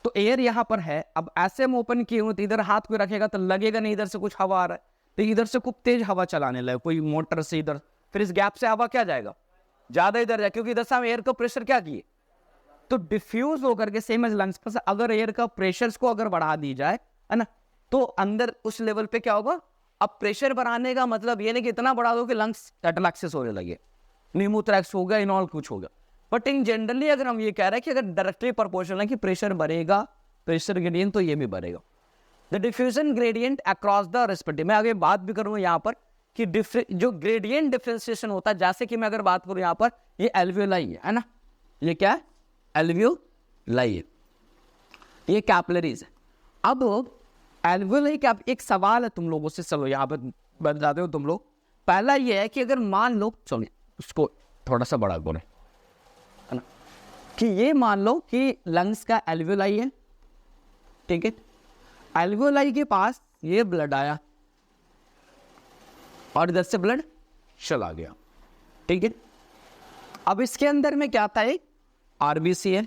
तो एयर यहां पर है, अब ऐसे हम ओपन किए हुए तो इधर हाथ को रखेगा तो लगेगा नहीं इधर से कुछ हवा आ रहा है, तो इधर से खूब तेज हवा चलाने लगे कोई मोटर से इधर, फिर इस गैप से हवा क्या जाएगा? ज्यादा इधर जाए, क्योंकि इधर से हम एयर का प्रेशर क्या किए तो डिफ्यूज होकर के सेम एज लंग्स पर अगर एयर का प्रेशर को अगर बढ़ा दी जाए, है ना, तो अंदर उस लेवल पे क्या होगा? अब प्रेशर बढ़ाने का मतलब ये नहीं कि इतना बढ़ा दो कि लंग्स एटलैक्सिस होने लगे, न्यूमोथोरैक्स हो गया, इनऑल कुछ होगा। बट इन जनरली अगर हम ये कह रहे हैं कि अगर डायरेक्टली प्रोपोर्शनल है कि प्रेशर बढ़ेगा, प्रेशर ग्रेडियंट तो ये भी बढ़ेगा। The diffusion gradient across the respective, मैं आगे बात भी करूंगा यहाँ पर कि जो ग्रेडियंट डिफरेंशिएशन होता है, जैसे कि मैं अगर बात करूं यहाँ पर ये एल्वियोलाई है ना, ये क्या है? एल्वियोलाई है, ये कैपिलरीज है। अब एल्वियोलाई का एक सवाल है तुम लोगों से, चलो यहाँ पर बन जाते हो तुम लोग। पहला ये है कि अगर मान लो, चलिए उसको थोड़ा सा बड़ा करें, है ना, कि ये मान लो कि लंग्स का एल्वियोलाई है, ठीक है। एल्वियोलाई के पास ये ब्लड आया और इधर से ब्लड चला गया, ठीक है। अब इसके अंदर में क्या था? एक आरबीसी है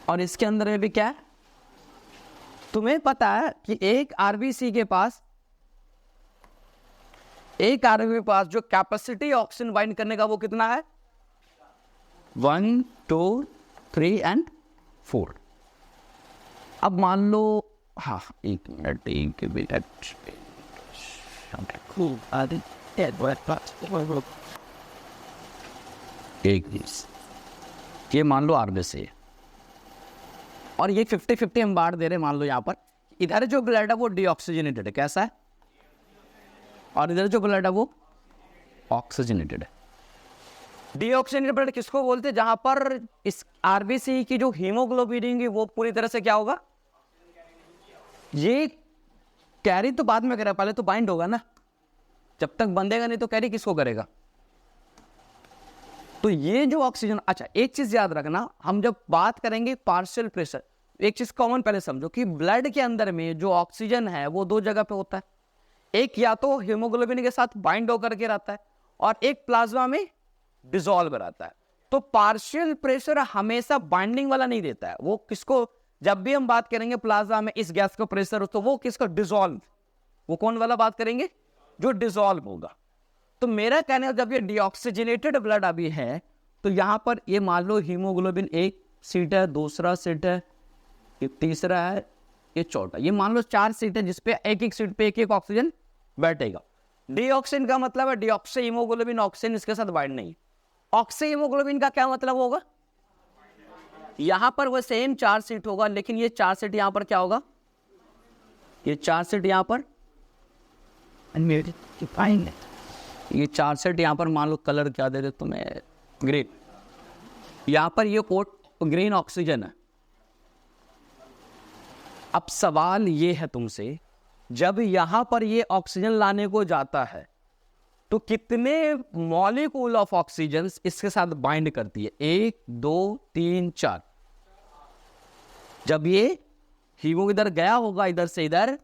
और इसके अंदर में भी क्या है? तुम्हें पता है कि एक आरबीसी के पास जो कैपेसिटी ऑक्सीजन बाइंड करने का वो कितना है? 1, 2, 3 एंड 4। अब मान लो, हाँ एक मिनट ये मान लो आरबीसी है और ये 50-50 हम बांट दे रहे हैं। मान लो यहाँ पर इधर जो ब्लड है वो डीऑक्सीजनेटेड है, कैसा है, और इधर जो ब्लड है वो ऑक्सीजनेटेड है। डीऑक्सीजनेटेड ब्लड किसको बोलते हैं? जहां पर इस आरबीसी की जो हीमोग्लोबिन है वो पूरी तरह से क्या होगा? ये कैरी तो बाद में करेगा, पहले तो बाइंड होगा ना, जब तक बंधेगा नहीं तो कैरी किसको करेगा? तो ये जो ऑक्सीजन, अच्छा एक चीज याद रखना, हम जब बात करेंगे पार्शियल प्रेशर, एक चीज कॉमन पहले समझो कि ब्लड के अंदर में जो ऑक्सीजन है वो दो जगह पे होता है, एक या तो हीमोग्लोबिन के साथ बाइंड होकर के रहता है और एक प्लाज्मा में डिसॉल्व रहता है। तो पार्शियल प्रेशर हमेशा बाइंडिंग वाला नहीं देता है, वो किसको जब भी हम बात करेंगे प्लाज्मा में इस गैस का प्रेशर, तो वो किसका डिसॉल्व, वो कौन वाला बात करेंगे, जो डिसॉल्व होगा। तो मेरा कहने जब ये डीऑक्सीजनेटेड ब्लड अभी है, तो यहाँ पर ये मान लो हीमोग्लोबिन एक सीट है, दूसरा सीट है, ये तीसरा है, ये चौथा, ये मान लो 4 सीट है जिसपे एक एक सीट पे एक एक ऑक्सीजन बैठेगा। डीऑक्सीजन का मतलब है डीऑक्सी हीमोग्लोबिन, ऑक्सीजन इसके साथ बाइंड नहीं। ऑक्सी हीमोग्लोबिन का क्या मतलब होगा, यहां पर वो सेम 4 सीट होगा, लेकिन ये 4 सीट यहां पर क्या होगा, ये 4 सीट यहां पर, ये 4 सीट यहां पर मान लो कलर क्या दे दे तुम्हें, ग्रीन, यहां पर ये कोट ग्रीन ऑक्सीजन है। अब सवाल ये है तुमसे, जब यहां पर ये ऑक्सीजन लाने को जाता है तो कितने मॉलिक्यूल ऑफ ऑक्सीजन इसके साथ बाइंड करती है, 1 2 3 4। जब ये हीमो इधर गया होगा, इधर से इधर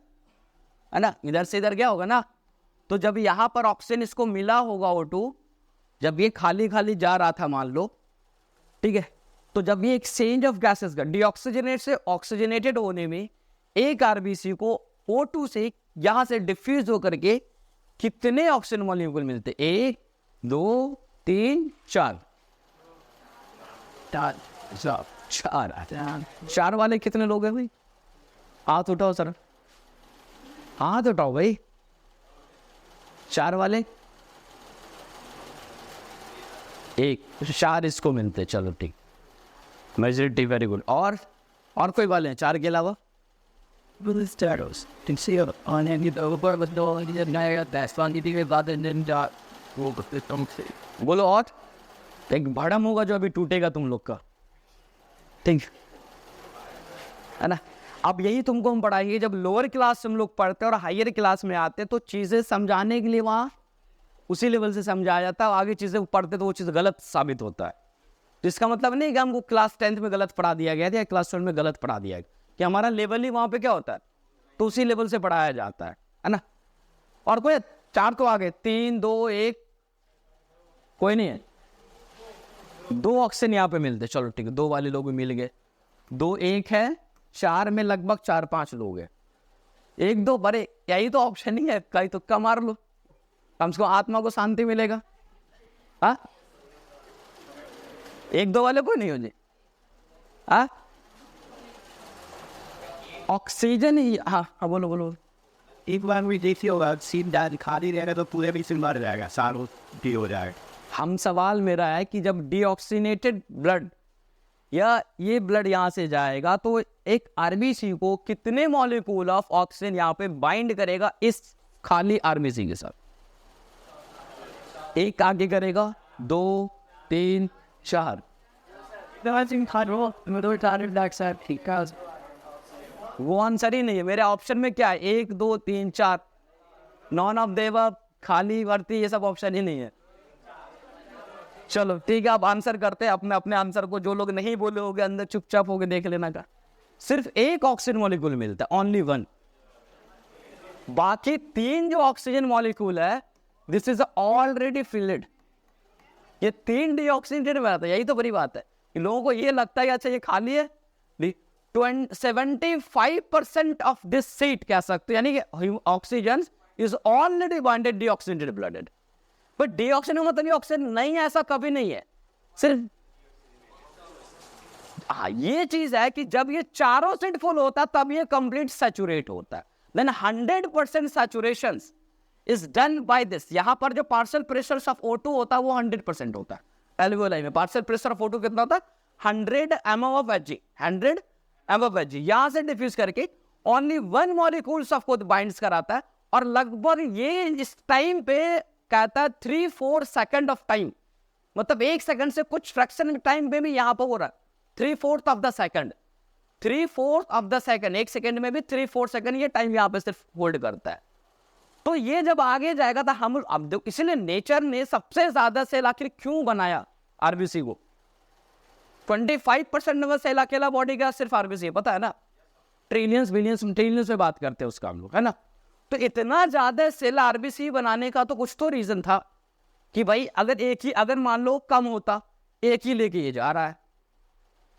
है ना, इधर से इधर गया होगा ना, तो जब यहां पर ऑक्सीजन इसको मिला होगा O2, जब ये खाली खाली जा रहा था मान लो, ठीक है, तो जब ये एक्सचेंज ऑफ गैसेस का डीऑक्सीजनेट से ऑक्सीजनेटेड होने में एक आरबीसी को O2 से यहां से डिफ्यूज होकर के कितने ऑक्सीजन मॉलिक्यूल मिलते, 1 2 3 4, 4 वाले कितने लोग हैं भाई, हाथ उठाओ सर, हाथ उठाओ भाई, 4 वाले 1, 4 इसको मिलते, चलो ठीक, मेजॉरिटी वेरी गुड। और कोई वाले हैं 4 के अलावा, बोलो, और एक भड़म होगा जो अभी टूटेगा तुम लोग का, ठीक है ना। अब यही तुमको हम पढ़ाएंगे, जब लोअर क्लास हम लोग पढ़ते हैं और हायर क्लास में आते हैं तो चीजें समझाने के लिए वहां उसी लेवल से समझाया जाता है, आगे चीजें पढ़ते तो वो चीज गलत साबित होता है। तो इसका मतलब नहीं कि हमको क्लास 10th में गलत पढ़ा दिया गया था या क्लास 12 में गलत पढ़ा दिया गया, कि हमारा लेवल ही वहां पे क्या होता है, तो उसी लेवल से पढ़ाया जाता है ना। और कोई 4 तो आ गए, 3 2 1, कोई नहीं है, 2 ऑक्सीजन यहाँ पे मिलते, चलो ठीक है, 2 वाले लोग भी मिल गए, 2 1 है, 4 में लगभग 4-5 लोग हैं, 1 2 बड़े, यही तो ऑप्शन ही है, कहीं तुक्का मार लो, कम से कम आत्मा को शांति मिलेगा। हाँ 1 2 वाले कोई नहीं हो जी, हाँ ऑक्सीजन ही, हाँ हाँ बोलो बोलो। एक बार भी देखिए होगा, सीन डाल खाली रहेगा तो पूरे भी मर जाएगा, सारों भी हो जाएगा। हम सवाल मेरा है कि जब डीऑक्सीनेटेड ब्लड या ये ब्लड यहाँ से जाएगा तो एक आरबीसी को कितने मॉलिक्यूल ऑफ ऑक्सीजन यहाँ पे बाइंड करेगा इस खाली आरबीसी के साथ, एक आगे करेगा, 2 3 4, वो आंसर ही नहीं है मेरे ऑप्शन में, क्या है 1 2 3 4, नॉन ऑफ देव, खाली भर्ती, ये सब ऑप्शन ही नहीं है। चलो ठीक है, आप आंसर करते हैं अपने अपने आंसर को, जो लोग नहीं बोले होंगे अंदर चुपचाप होके देख लेना का, सिर्फ 1 ऑक्सीजन मॉलिक्यूल मिलता है, ओनली 1, बाकी 3 जो ऑक्सीजन मॉलिक्यूल है दिस इज ऑलरेडी फिल्ड, ये 3 डीऑक्सीनेटेड में आता है। यही तो बड़ी बात है कि लोगों को ये लगता है कि अच्छा ये खाली है, 75% ऑफ दिस सीट कह सकते, यानी कि oxygen is already bonded deoxygenated blooded, but deoxygenated मतलब ये ऑक्सीजन नहीं है, ऐसा कभी नहीं है, सिर्फ ये चीज है कि जब ये चारों सीट फुल होता है तब ये कंप्लीट सैचुरेट होता है, then 100% saturation is done by this. यहां पर जो पार्शियल प्रेशर ऑफ O2 होता है वो 100% होता है, एल्वियोलाई में पार्शियल प्रेशर ऑफ O2 कितना होता है, 100 mm of Hg, 100 mm of Hg, यहां से डिफ्यूज करके ओनली 1 मॉलिक्यूल्स ऑफ को बाइंड्स कराता है, और लगभग ये इस टाइम पे कहता है 3-4 सेकंड ऑफ टाइम, मतलब 1 सेकंड से कुछ फ्रैक्शन टाइम पे भी यहां पर हो रहा है 3/4 of the second, 3/4 of the second, 1 second में भी 3/4 सेकंड ये टाइम यहां पे सिर्फ होल्ड करता है। तो ये जब आगे जाएगा तो हम अब इसलिए नेचर ने सबसे ज्यादा सेल आखिर क्यों बनाया आरबीसी को, 25% नंबर सेल अकेला बॉडी का सिर्फ आरबीसी है, पता है ना, ट्रिलियंस बिलियंस ट्रिलियंस में बात करते हैं उसका हम लोग, है ना। तो इतना ज्यादा सेल आरबीसी बनाने का तो कुछ तो रीजन था कि भाई अगर एक ही, अगर मान लो कम होता, एक ही लेके ये जा रहा है,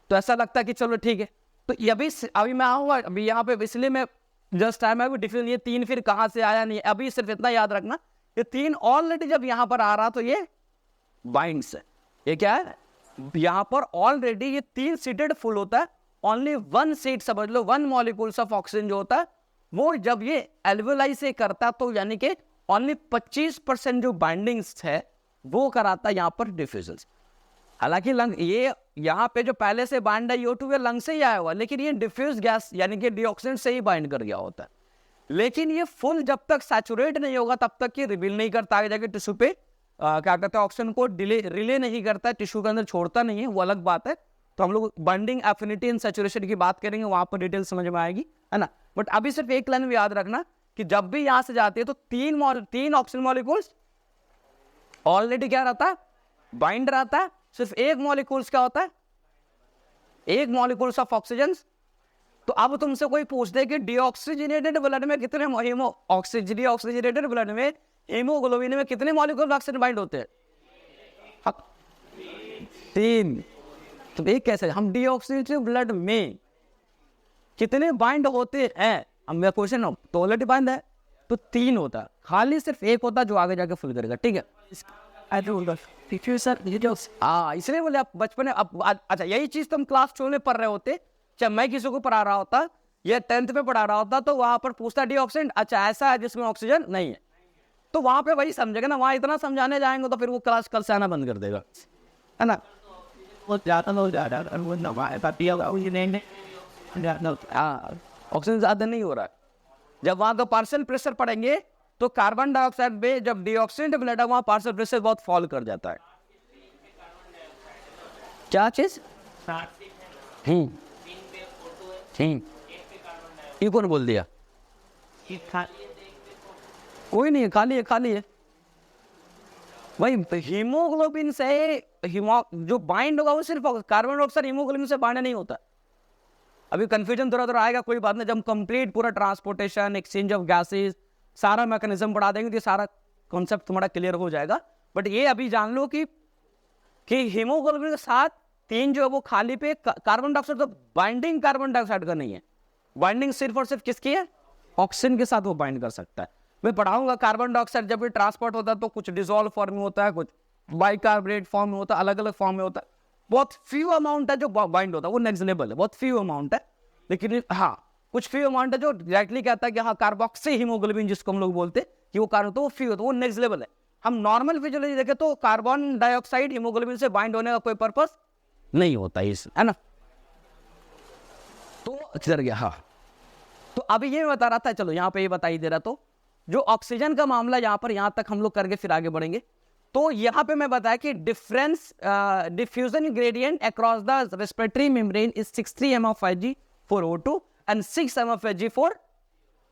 तो ऐसा लगता है कि चलो ठीक है तो ये अभी मैं आऊँगा, अभी यहाँ पे इसलिए मैं जस्ट टाइम है डिफ्यूजन, ये 3 फिर कहाँ से आया नहीं, अभी सिर्फ इतना याद रखना, ये 3 ऑलरेडी जब यहाँ पर आ रहा तो ये बाइंड्स है। ये क्या है, यहाँ पर ऑलरेडी ये 3 सीटेड फुल होता है, ओनली 1 सीट समझ लो, 1 मॉलिक्यूल्स ऑफ ऑक्सीजन जो होता है वो जब ये एल्वेलाई से करता तो यानी कि ओनली 25% जो बाइंडिंग्स है वो कराता है यहाँ पर डिफ्यूजन। हालांकि लंग ये यहाँ पे जो पहले से बाइंड है O2 ये लंग से ही आया हुआ, लेकिन ये डिफ्यूज गैस यानी कि डीऑक्सीजन से ही बाइंड कर गया होता है। लेकिन ये फुल जब तक सैचुरेट नहीं होगा तब तक ये रिवील नहीं करता, आगे जाके टिश्यू पे क्या कहते हैं ऑक्सीजन को रिले नहीं करता है, टिश्यू के अंदर छोड़ता नहीं है, वो अलग बात है। तो हम लोग बाइंडिंग एफिनिटी एंड सैचुरेशन की बात करेंगे, वहां पर डिटेल समझ में आएगी, है ना। बट अभी सिर्फ एक लाइन में याद रखना कि जब भी यहां से जाती है तो 3 ऑक्सीजन मॉलिक्यूल्स ऑलरेडी क्या रहता है, बाइंड रहता है। सिर्फ एक मॉलिक्यूल्स क्या होता है, एक मॉलिक्यूल्स ऑफ ऑक्सीजन। तो अब तुमसे कोई पूछते हैं कि डीऑक्सीजनेटेड ब्लड में कितने ऑक्सीजनेटेड ब्लड में हीमोग्लोबिन में कितने मॉलिक्यूल ऑक्सीजन बाइंड होते हैं? 3। तो एक कैसे, हम डीऑक्सीजनेटेड ब्लड में कितने बाइंड होते हैं, अब मेरा क्वेश्चन तो ऑलरेडी बाइंड है तो 3 होता है, खाली सिर्फ एक होता है जो आगे जाके फुल करेगा, ठीक है। इसलिए बोले आप बचपन में अच्छा यही चीज तुम क्लास 2 में पढ़ रहे होते, चाहे मैं किसी को पढ़ा रहा होता या 10th में पढ़ा रहा होता तो वहां पर पूछता डीऑक्सीजन, अच्छा ऐसा है जिसमें ऑक्सीजन नहीं है, तो वहां पे वही समझेगा ना। वहां इतना समझाने जाएंगे तो फिर वो क्लास कल से आना बंद कर देगा, है ना। ऑक्सीजन ज्यादा नहीं हो रहा है। जब वहां का पार्शियल प्रेशर पढ़ेंगे तो कार्बन डाइऑक्साइड में जब डीऑक्सीजनेटेड ब्लड है वहां पार्शियल प्रेशर बहुत फॉल कर जाता है। क्या चीज? ये कौन बोल दिया? कोई नहीं है, खाली है भाई। हीमोग्लोबिन से जो बाइंड होगा वो सिर्फ कार्बन डाइऑक्साइड हीमोग्लोबिन से बाइंड नहीं होता। अभी कंफ्यूजन थोड़ा आएगा, कोई बात नहीं, जब कंप्लीट पूरा ट्रांसपोर्टेशन एक्सचेंज ऑफ गैसेस सारा मैकेनिज्म पढ़ा देंगे तो सारा कॉन्सेप्ट तुम्हारा क्लियर हो जाएगा। बट ये अभी जान लो कि हीमोग्लोबिन के साथ 3 जो है वो खाली पे कार्बन डाइऑक्साइड, तो बाइंडिंग कार्बन डाइऑक्साइड का नहीं है, बाइंडिंग सिर्फ और सिर्फ किसकी है, ऑक्सीजन के साथ वो बाइंड कर सकता है। मैं पढ़ाऊंगा कार्बन डाइऑक्साइड जब भी ट्रांसपोर्ट होता है तो कुछ डिसॉल्व फॉर्म में होता है, कुछ बाइकार्बोनेट फॉर्म में होता है, अलग अलग फॉर्म में होता है। बहुत फ्यू अमाउंट है जो बाइंड होता है, वो नेग्लिजिबल है, बहुत फ्यू अमाउंट है। लेकिन हाँ कुछ फ्यू अमाउंट है जो डायरेक्टली कहता है कि हाँ कार्बोक्सी हीमोग्लोबिन जिसको हम लोग बोलते हैं कि वो कार्बन, तो वो फ्यू होता है, वो नेग्लिजिबल है। हम नॉर्मल फिजियोलॉजी देखें तो कार्बन डाइऑक्साइड हीमोग्लोबिन से बाइंड होने का कोई पर्पस नहीं होता इस, है ना। तो चल गया। हाँ तो अभी ये बता रहा था, चलो यहाँ पे ये बता ही दे रहा, तो जो ऑक्सीजन का मामला यहाँ पर यहाँ तक हम लोग करके फिर आगे बढ़ेंगे। तो यहाँ पे मैं बताया कि diffusion gradient across the respiratory membrane is 63 mFIG for O2 and 6 mFIG for,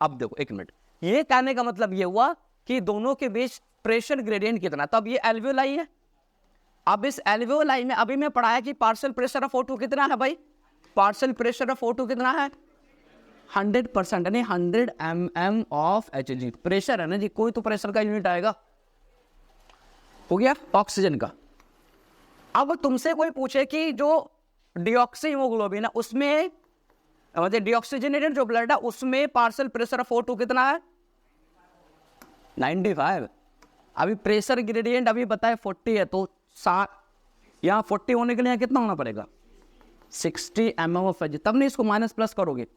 अब देखो एक मिनट, ये कहने का मतलब ये हुआ कि दोनों के बीच प्रेशर ग्रेडियंट कितना। तब ये एल्वेओलाई है, अब इस एल्वेओलाई में अभी मैं पढ़ाया कि पार्शियल प्रेशर ऑफ O2 कितना है भाई, पार्शियल प्रेशर ऑफ O2 कितना है 100%, यानी 100 mm ऑफ Hg प्रेशर है ना जी, कोई तो प्रेशर का यूनिट आएगा, हो गया ऑक्सीजन का। अब तुमसे कोई पूछे कि जो डीऑक्सी हीमोग्लोबिन है उसमें मतलब डीऑक्सीजनेटेड जो ब्लड है उसमें पार्शियल प्रेशर ऑफ O2 कितना है 95। अभी प्रेशर ग्रेडियंट अभी बताए 40 है, तो 60 यहाँ 40 होने के लिए कितना होना पड़ेगा 60 mm ऑफ Hg, तब नहीं इसको माइनस प्लस करोगे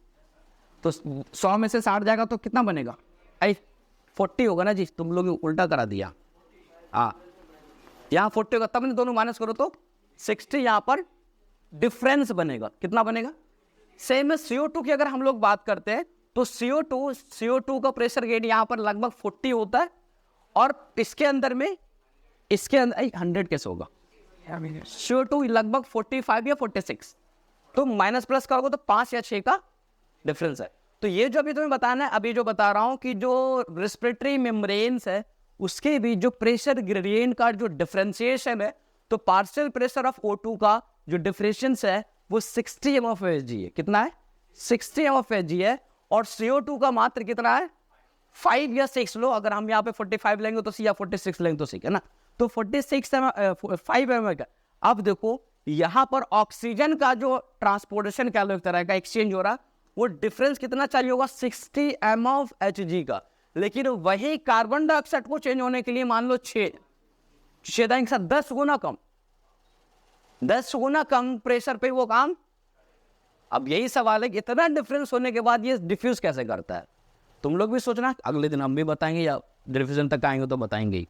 तो 100 में से 60 जाएगा तो कितना बनेगा 40 होगा ना जी, तुम लोग उल्टा करा दिया। हाँ यहाँ 40 होगा, तब नहीं दोनों माइनस करो तो 60 यहाँ पर डिफरेंस बनेगा, कितना बनेगा। सेम है CO2 की अगर हम लोग बात करते हैं तो CO2 का प्रेशर ग्रेडियंट यहाँ पर लगभग 40 होता है, और इसके अंदर 100 कैसे होगा, CO2 लगभग 45 या 46, तो माइनस प्लस करोगे तो 5 या 6 का डिफरेंस है। तो ये जो अभी तुम्हें बताना है, अभी जो बता रहा हूं कि जो रेस्पिरेटरी मेम्ब्रेन्स है उसके बीच जो प्रेशर ग्रेडियंट का जो डिफरेंशिएशन है, तो पार्शियल प्रेशर ऑफ O2 का जो डिफरेंशिएशन है वो 60 mFIG है। कितना है 60 mFIG है, और CO2 का मात्र कितना है 5 या 6 लो, अगर हम यहाँ पे 45 लेंगे तो सी, या 46 लेंगे तो सी, है ना। तो 5 mm का। अब देखो यहाँ पर ऑक्सीजन का जो ट्रांसपोर्टेशन क्या एक तरह का एक्सचेंज हो रहा, वो डिफरेंस कितना चाहिए होगा 60 mOf का, लेकिन वही कार्बन डाइऑक्साइड को चेंज होने के लिए मान लो 6 के साथ 10 गुना कम, 10 गुना कम प्रेशर पे वो काम। अब यही सवाल है कि इतना डिफरेंस होने के बाद ये डिफ्यूज कैसे करता है। तुम लोग भी सोचना, अगले दिन हम भी बताएंगे या डिफ्यूजन तक आएंगे तो बताएंगे ही।